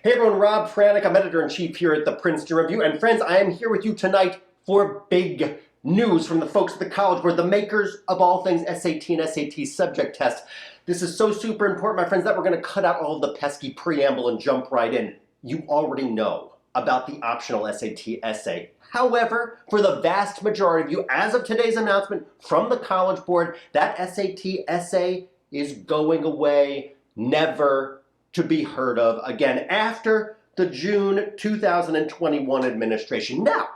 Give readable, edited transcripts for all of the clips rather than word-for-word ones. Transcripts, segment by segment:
Hey everyone, Rob Franek. I'm Editor-in-Chief here at the Princeton Review. And friends, I am here with you tonight for big news from the folks at the College Board, the makers of all things SAT and SAT subject test. This is so super important, my friends, that we're going to cut out all of the pesky preamble and jump right in. You already know about the optional SAT essay. However, for the vast majority of you, as of today's announcement from the College Board, that SAT essay is going away, never to be heard of again after the June 2021 administration. Now,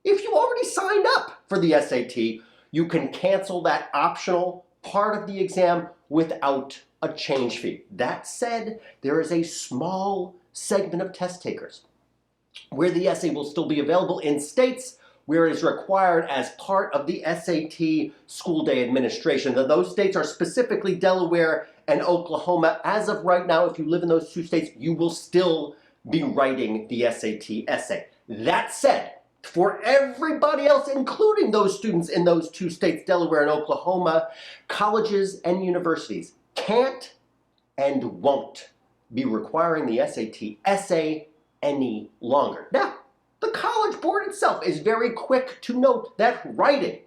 if you already signed up for the SAT, you can cancel that optional part of the exam without a change fee. That said, there is a small segment of test takers where the essay will still be available in states where it is required as part of the SAT school day administration. Now, those states are specifically Delaware and Oklahoma. As of right now, if you live in those two states, you will still be writing the SAT essay. That said, for everybody else, including those students in those two states, Delaware and Oklahoma, colleges and universities can't and won't be requiring the SAT essay any longer. Now, the College Board itself is very quick to note that writing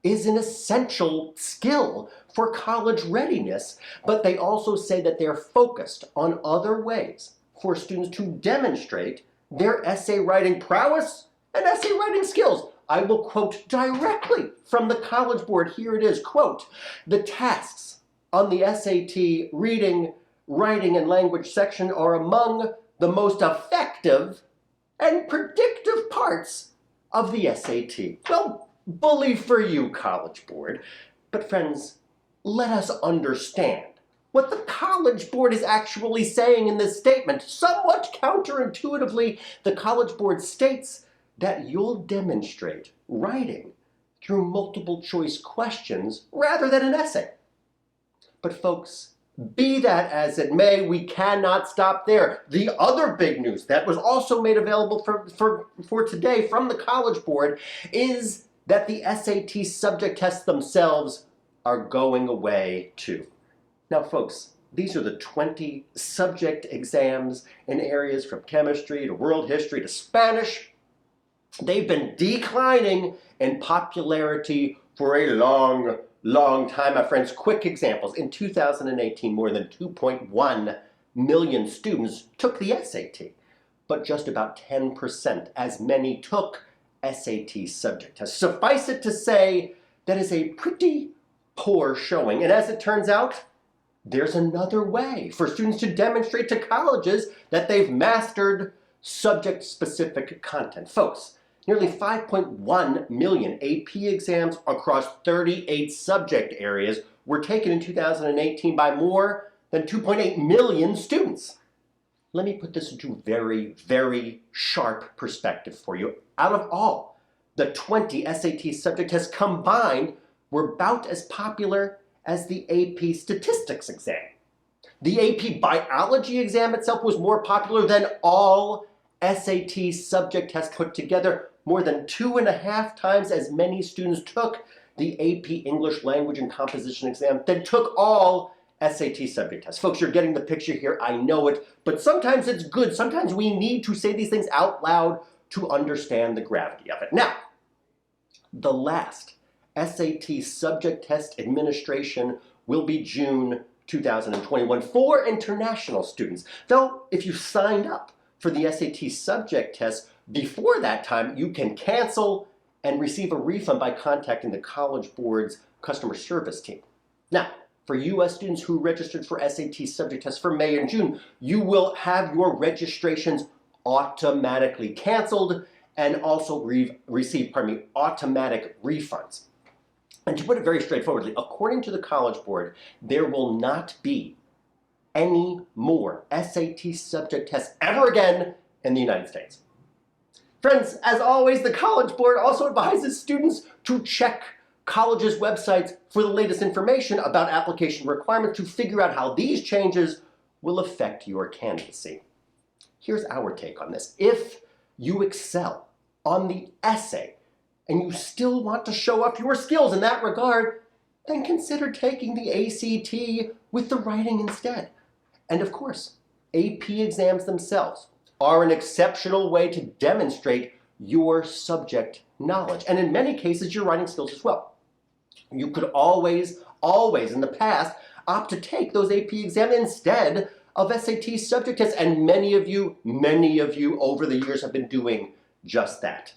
is an essential skill for college readiness, but they also say that they're focused on other ways for students to demonstrate their essay writing prowess and essay writing skills. I will quote directly from the College Board. Here it is, quote, "The tasks on the SAT reading, writing, and language section are among the most effective and predictive parts of the SAT." Well, bully for you, College Board. But friends, let us understand what the College Board is actually saying in this statement. Somewhat counterintuitively, the College Board states that you'll demonstrate writing through multiple choice questions rather than an essay. But folks, be that as it may, we cannot stop there. The other big news that was also made available for today from the College Board is that the SAT subject tests themselves are going away too. Now folks, these are the 20 subject exams in areas from chemistry to world history to Spanish. They've been declining in popularity for a long time, my friends. Quick examples. In 2018, more than 2.1 million students took the SAT, but just about 10% as many took SAT subject tests. Suffice it to say, that is a pretty poor showing. And as it turns out, there's another way for students to demonstrate to colleges that they've mastered subject-specific content. Folks, nearly 5.1 million AP exams across 38 subject areas were taken in 2018 by more than 2.8 million students. Let me put this into very sharp perspective for you. Out of all the 20 SAT subject tests combined were about as popular as the AP statistics exam. The AP biology exam itself was more popular than all SAT subject tests put together. More than 2.5 times as many students took the AP English language and composition exam than took all SAT subject tests. Folks, you're getting the picture here. I know it, but sometimes it's good. Sometimes we need to say these things out loud to understand the gravity of it. Now, the last SAT subject test administration will be June 2021 for international students. Though, if you signed up for the SAT subject test before that time, you can cancel and receive a refund by contacting the College Board's customer service team. Now, for U.S. students who registered for SAT subject tests for May and June, you will have your registrations automatically canceled and also receive automatic refunds. And to put it very straightforwardly, according to the College Board, there will not be any more SAT subject tests ever again in the United States. Friends, as always, the College Board also advises students to check colleges' websites for the latest information about application requirements to figure out how these changes will affect your candidacy. Here's our take on this. If you excel on the essay and you still want to show off your skills in that regard, then consider taking the ACT with the writing instead. And of course, AP exams themselves are an exceptional way to demonstrate your subject knowledge. And in many cases, your writing skills as well. You could always in the past opt to take those AP exams instead of SAT subject tests. And many of you over the years have been doing just that.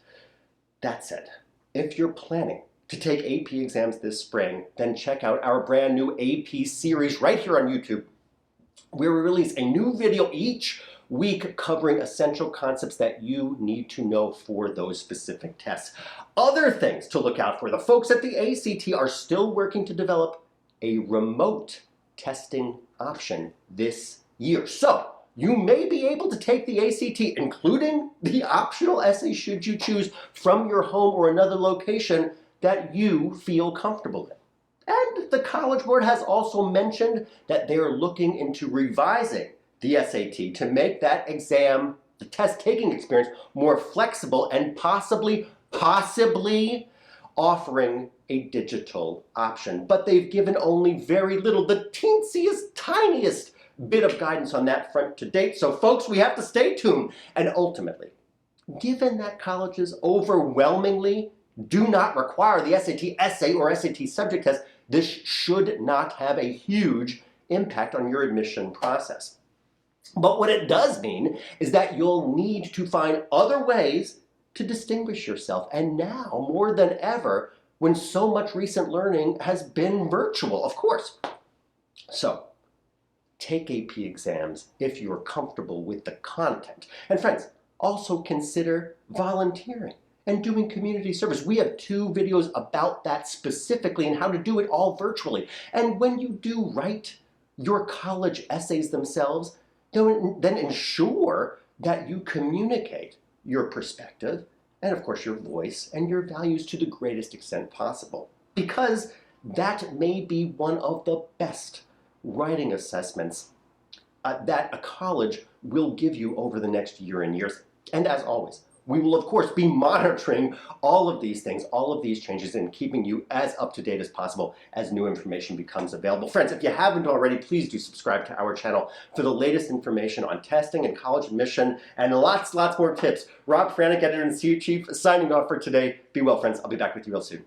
That said, if you're planning to take AP exams this spring, then check out our brand new AP series right here on YouTube, where we release a new video each week covering essential concepts that you need to know for those specific tests. Other things to look out for: the folks at the ACT are still working to develop a remote testing option this year. So you may be able to take the ACT, including the optional essay should you choose, from your home or another location that you feel comfortable in. And the College Board has also mentioned that they're looking into revising the SAT to make that exam, the test taking experience, more flexible and possibly offering a digital option. But they've given only very little, the teensiest, tiniest bit of guidance on that front to date. So folks, we have to stay tuned. And ultimately, given that colleges overwhelmingly do not require the SAT essay or SAT subject test, this should not have a huge impact on your admission process. But what it does mean is that you'll need to find other ways to distinguish yourself. And now, more than ever, when so much recent learning has been virtual, of course. So, take AP exams if you're comfortable with the content. And friends, also consider volunteering and doing community service. We have 2 videos about that specifically and how to do it all virtually. And when you do write your college essays themselves, then ensure that you communicate your perspective and, of course, your voice and your values to the greatest extent possible. Because that may be one of the best writing assessments that a college will give you over the next year and years. And as always, we will, of course, be monitoring all of these things, all of these changes, and keeping you as up to date as possible as new information becomes available. Friends, if you haven't already, please do subscribe to our channel for the latest information on testing and college admission and lots more tips. Rob Franek, Editor-in-Chief, signing off for today. Be well, friends. I'll be back with you real soon.